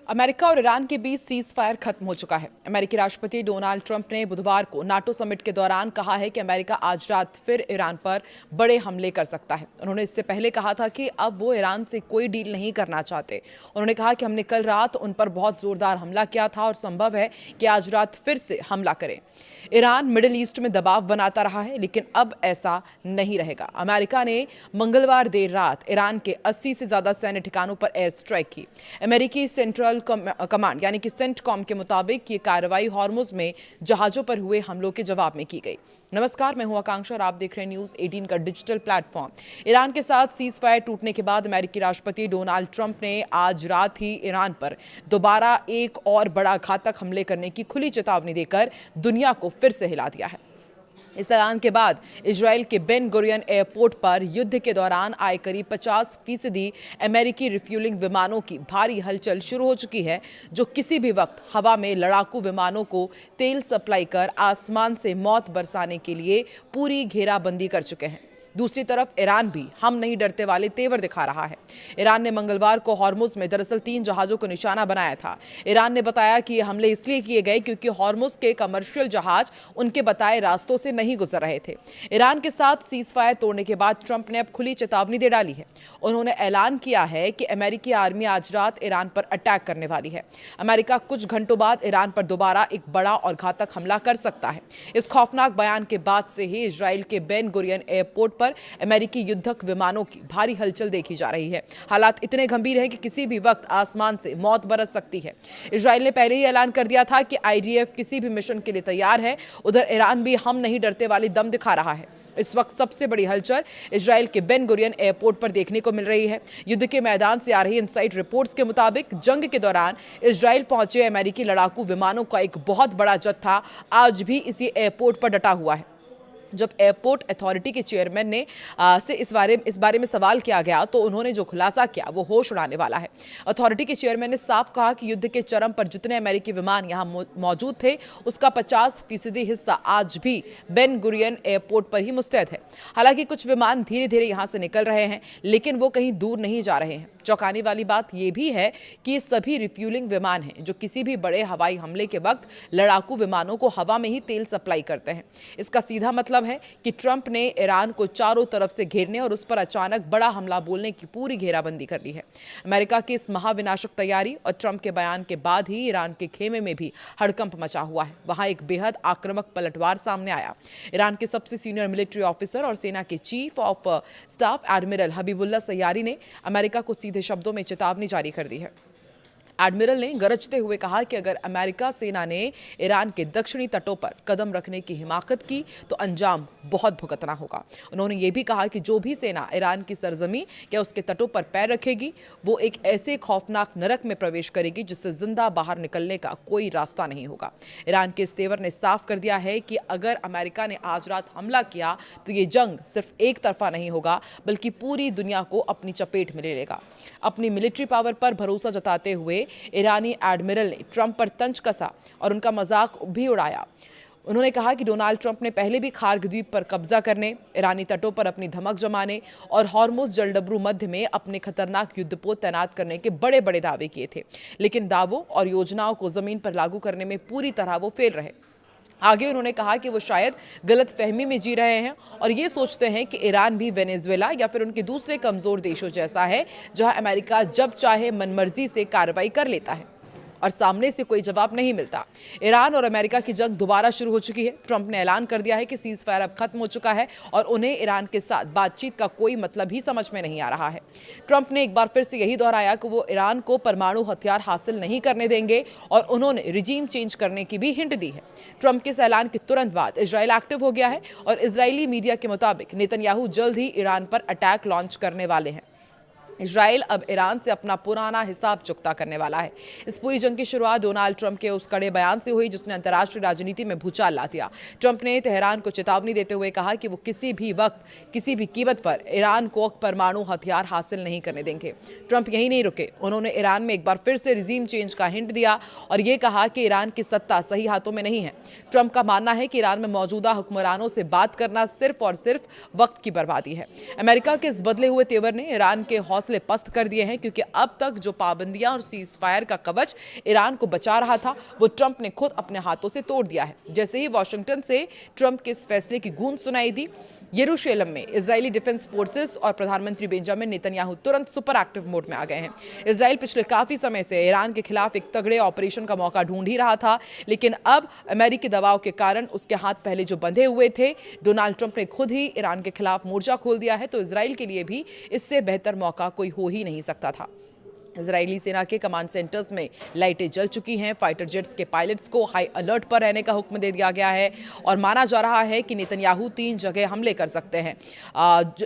America और Iran के बीच cease fire खत्म हो चुका है। अमेरिकी राष्ट्रपति डोनाल्ड ट्रंप ने बुधवार को नाटो समिट के दौरान कहा है कि अमेरिका आज रात फिर ईरान पर बड़े हमले कर सकता है। उन्होंने इससे पहले कहा था कि अब वो ईरान से कोई डील नहीं करना चाहते। उन्होंने कहा कि हमने कल रात उन पर बहुत जोरदार हमला किया था और संभव है कि आज रात फिर से हमला करें। ईरान मिडिल ईस्ट में दबाव बनाता रहा है, लेकिन अब ऐसा नहीं रहेगा। अमेरिका ने मंगलवार देर रात ईरान के 80 से ज्यादा सैन्य ठिकानों पर एयर स्ट्राइक की। अमेरिकी सेंट्रल कमांड यानी कि सेंटकॉम के मुताबिक ये कार्रवाई हॉर्मुज में जहाजों पर हुए हमलों के जवाब में की गई। नमस्कार, मैं हूं आकांक्षा और आप देख रहे हैं न्यूज 18 का डिजिटल प्लेटफॉर्म। ईरान के साथ सीज फायर टूटने के बाद अमेरिकी राष्ट्रपति डोनाल्ड ट्रंप ने आज रात ही ईरान पर दोबारा एक और बड़ा घातक हमले करने की खुली चेतावनी देकर दुनिया को फिर से हिला दिया है। इस ऐलान के बाद इजराइल के बेन गुरियन एयरपोर्ट पर युद्ध के दौरान आए करीब 50% अमेरिकी रिफ्यूलिंग विमानों की भारी हलचल शुरू हो चुकी है, जो किसी भी वक्त हवा में लड़ाकू विमानों को तेल सप्लाई कर आसमान से मौत बरसाने के लिए पूरी घेराबंदी कर चुके हैं। दूसरी तरफ ईरान भी हम नहीं डरते वाले तेवर दिखा रहा है। ईरान ने मंगलवार को हॉर्मुज में दरअसल 3 जहाजों को निशाना बनाया था। ईरान ने बताया कि ये हमले इसलिए किए गए क्योंकि हॉर्मुज के कमर्शियल जहाज उनके बताए रास्तों से नहीं गुजर रहे थे। ईरान के साथ सीज फायर तोड़ने के बाद ट्रंप ने अब खुली चेतावनी दे डाली है। उन्होंने ऐलान किया है कि अमेरिकी आर्मी आज रात ईरान पर अटैक करने वाली है। अमेरिका कुछ घंटों बाद ईरान पर दोबारा एक बड़ा और घातक हमला कर सकता है। इस खौफनाक बयान के बाद से ही इजराइल के बेन गुरियन एयरपोर्ट पर अमेरिकी युद्धक विमानों की भारी हलचल देखी जा रही है। हालात इतने गंभीर हैं कि किसी भी वक्त आसमान से मौत बरस सकती है। इजराइल ने पहले ही ऐलान कर दिया था कि आईडीएफ किसी भी मिशन के लिए तैयार है। उधर ईरान भी हम नहीं डरते वाली दम दिखा रहा है। इस वक्त सबसे बड़ी हलचल इजराइल के बेन गुरियन एयरपोर्ट पर देखने को मिल रही है। युद्ध के मैदान से आ रही इनसाइड रिपोर्ट्स के मुताबिक जंग के दौरान इजराइल पहुंचे अमेरिकी लड़ाकू विमानों का एक बहुत बड़ा जत्था आज भी इसी एयरपोर्ट पर डटा हुआ है। जब एयरपोर्ट अथॉरिटी के चेयरमैन ने से इस बारे में सवाल किया गया तो उन्होंने जो खुलासा किया वो होश उड़ाने वाला है। अथॉरिटी के चेयरमैन ने साफ कहा कि युद्ध के चरम पर जितने अमेरिकी विमान यहां मौजूद थे उसका 50% हिस्सा आज भी बेन गुरियन एयरपोर्ट पर ही मुस्तैद है। हालांकि कुछ विमान धीरे धीरे यहां से निकल रहे हैं, लेकिन वो कहीं दूर नहीं जा रहे हैं। चौंकाने वाली बात यह भी है कि ये सभी रिफ्यूलिंग विमान हैं जो किसी भी बड़े हवाई हमले के वक्त लड़ाकू विमानों को हवा में ही तेल सप्लाई करते हैं। इसका सीधा मतलब है कि ट्रंप ने ईरान को चारों तरफ से घेरने और उस पर अचानक बड़ा हमला बोलने की पूरी घेराबंदी कर ली है। अमेरिका की इस महाविनाशक तैयारी और ट्रंप के बयान के बाद ही ईरान के खेमे में भी हड़कंप मचा हुआ है। वहां एक बेहद आक्रामक पलटवार सामने आया। ईरान के सबसे सीनियर मिलिट्री ऑफिसर और सेना के chief of staff admiral Habibullah Sayyari ने अमेरिका को सीधे शब्दों में चेतावनी जारी कर दी है। एडमिरल ने गरजते हुए कहा कि अगर अमेरिका सेना ने ईरान के दक्षिणी तटों पर कदम रखने की हिमाकत की तो अंजाम बहुत भुगतना होगा। उन्होंने ये भी कहा कि जो भी सेना ईरान की सरजमी या उसके तटों पर पैर रखेगी वो एक ऐसे खौफनाक नरक में प्रवेश करेगी जिससे जिंदा बाहर निकलने का कोई रास्ता नहीं होगा। ईरान के इस तेवर ने साफ कर दिया है कि अगर अमेरिका ने आज रात हमला किया तो ये जंग सिर्फ एक तरफा नहीं होगा, बल्कि पूरी दुनिया को अपनी चपेट में ले लेगा। अपनी मिलिट्री पावर पर भरोसा जताते हुए ईरानी एडमिरल ने ट्रंप पर तंज कसा और उनका मजाक भी उड़ाया। उन्होंने कहा कि डोनाल्ड ट्रंप ने पहले भी खार्ग द्वीप पर कब्जा करने, ईरानी तटों पर अपनी धमक जमाने और हॉर्मुज जलडबरू मध्य में अपने खतरनाक युद्धपोत तैनात करने के बड़े बड़े दावे किए थे, लेकिन दावों और योजनाओं को जमीन पर लागू करने में पूरी तरह वो फेल रहे। आगे उन्होंने कहा कि वो शायद गलत फहमी में जी रहे हैं और ये सोचते हैं कि ईरान भी वेनेजुएला या फिर उनके दूसरे कमजोर देशों जैसा है जहां अमेरिका जब चाहे मनमर्जी से कार्रवाई कर लेता है और सामने से कोई जवाब नहीं मिलता। ईरान और अमेरिका की जंग दोबारा शुरू हो चुकी है। ट्रंप ने ऐलान कर दिया है कि सीज फायर अब खत्म हो चुका है और उन्हें ईरान के साथ बातचीत का कोई मतलब ही समझ में नहीं आ रहा है। ट्रंप ने एक बार फिर से यही दोहराया कि वो ईरान को परमाणु हथियार हासिल नहीं करने देंगे और उन्होंने रिजीम चेंज करने की भी हिंट दी है। ट्रंप के इस ऐलान के तुरंत बाद इजराइल एक्टिव हो गया है और इजरायली मीडिया के मुताबिक नेतन्याहू जल्द ही ईरान पर अटैक लॉन्च करने वाले हैं। इजराइल अब ईरान से अपना पुराना हिसाब चुकता करने वाला है। इस पूरी जंग की शुरुआत डोनाल्ड ट्रंप के उस कड़े बयान से हुई जिसने अंतर्राष्ट्रीय राजनीति में भूचाल ला दिया। ट्रंप ने तेहरान को चेतावनी देते हुए कहा कि वो किसी भी वक्त किसी भी कीमत पर ईरान को परमाणु हथियार हासिल नहीं करने देंगे। ट्रंप यही नहीं रुके, उन्होंने ईरान में एक बार फिर से रिजीम चेंज का हिंट दिया और ये कहा कि ईरान की सत्ता सही हाथों में नहीं है। ट्रंप का मानना है कि ईरान में मौजूदा हुक्मरानों से बात करना सिर्फ और सिर्फ वक्त की बर्बादी है। अमेरिका के इस बदले हुए तेवर ने ईरान के हौसले पस्त कर दिए हैं, क्योंकि अब तक जो पाबंदियां और सीज फायर का कवच ईरान को बचा रहा था वो ट्रंप ने खुद अपने हाथों से तोड़ दिया है। जैसे ही वॉशिंगटन से ट्रंप के इस फैसले की गूंज सुनाई दी, यरूशलेम में इजरायली डिफेंस फोर्सेस और प्रधानमंत्री बेंजामिन नेतन्याहू तुरंत सुपर एक्टिव मोड में आ गए हैं। इजराइल पिछले काफी समय से ईरान के खिलाफ एक तगड़े ऑपरेशन का मौका ढूंढ ही रहा था, लेकिन अब अमेरिकी दबाव के कारण उसके हाथ पहले जो बंधे हुए थे, डोनाल्ड ट्रंप ने खुद ही ईरान के खिलाफ मोर्चा खोल दिया है, तो इजराइल के लिए भी इससे बेहतर मौका कोई हो ही नहीं सकता था। इजरायली सेना के कमांड सेंटर्स में लाइटें जल चुकी हैं। फाइटर जेट्स के पायलट्स को हाई अलर्ट पर रहने का हुक्म दे दिया गया है और माना जा रहा है कि नेतन्याहू 3 जगह हमले कर सकते हैं।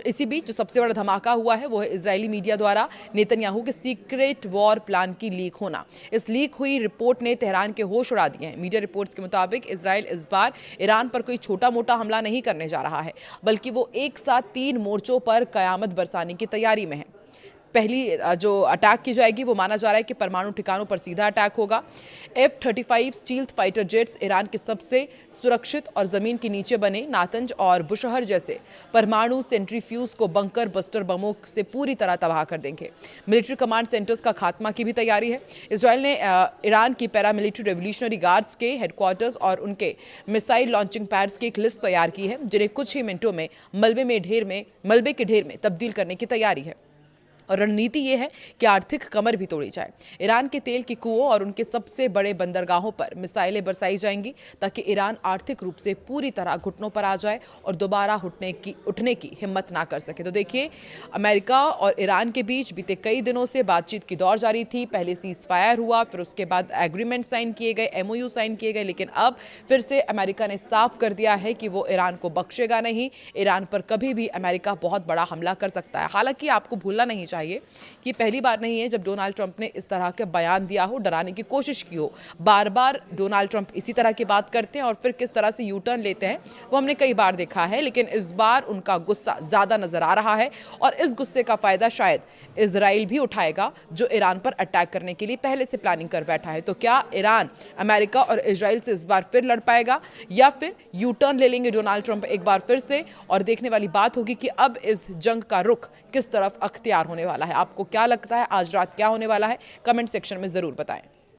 इसी बीच जो सबसे बड़ा धमाका हुआ है वो है इजरायली मीडिया द्वारा नेतन्याहू के सीक्रेट वॉर प्लान की लीक होना। इस लीक हुई रिपोर्ट ने तेहरान के होश उड़ा दिए हैं। मीडिया रिपोर्ट्स के मुताबिक इजराइल इस बार ईरान पर कोई छोटा मोटा हमला नहीं करने जा रहा है, बल्कि वो एक साथ 3 मोर्चों पर कयामत बरसाने की तैयारी में है। पहली जो अटैक की जाएगी वो माना जा रहा है कि परमाणु ठिकानों पर सीधा अटैक होगा। F-35 stealth fighter jets Iran के सबसे सुरक्षित और जमीन के नीचे बने नातंज और बुशहर जैसे परमाणु सेंट्रीफ्यूज को बंकर बस्टर बमों से पूरी तरह तबाह कर देंगे। मिलिट्री कमांड सेंटर्स का खात्मा की भी तैयारी है। इसराइल ने ईरान की पैरामिलिट्री रेवोल्यूशनरी गार्ड्स के हेडक्वार्टर्स और उनके मिसाइल लॉन्चिंग पैड्स की एक लिस्ट तैयार की है, जिन्हें कुछ ही मिनटों में मलबे के ढेर में तब्दील करने की तैयारी है। और रणनीति ये है कि आर्थिक कमर भी तोड़ी जाए। ईरान के तेल के कुओं और उनके सबसे बड़े बंदरगाहों पर मिसाइलें बरसाई जाएंगी, ताकि ईरान आर्थिक रूप से पूरी तरह घुटनों पर आ जाए और दोबारा उठने की हिम्मत ना कर सके। तो देखिए, अमेरिका और ईरान के बीच बीते कई दिनों से बातचीत की दौर जारी थी। पहले सीज फायर हुआ, फिर उसके बाद एग्रीमेंट साइन किए गए, MOU साइन किए गए, लेकिन अब फिर से अमेरिका ने साफ कर दिया है कि वो ईरान को बख्शेगा नहीं। ईरान पर कभी भी अमेरिका बहुत बड़ा हमला कर सकता है। हालांकि आपको भूलना नहीं चाहिए कि पहली बार नहीं है जब डोनाल्ड ट्रंप ने इस तरह के बयान दिया हो, डराने की कोशिश की हो। बार बार डोनाल्ड ट्रंप इसी तरह की बात करते हैं और फिर किस तरह से यू टर्न लेते हैं वो हमने कई बार देखा है, लेकिन इस बार उनका गुस्सा ज्यादा नजर आ रहा है और इस गुस्से का फायदा शायद इजराइल भी उठाएगा, जो ईरान पर अटैक करने के लिए पहले से प्लानिंग कर बैठा है। तो क्या ईरान अमेरिका और इजराइल से इस बार फिर लड़ पाएगा या फिर यू टर्न ले लेंगे डोनाल्ड ट्रंप एक बार फिर से? और देखने वाली बात होगी कि अब इस जंग का रुख किस तरफ अख्तियार होने वाला है। आपको क्या लगता है आज रात क्या होने वाला है? कमेंट सेक्शन में जरूर बताएं।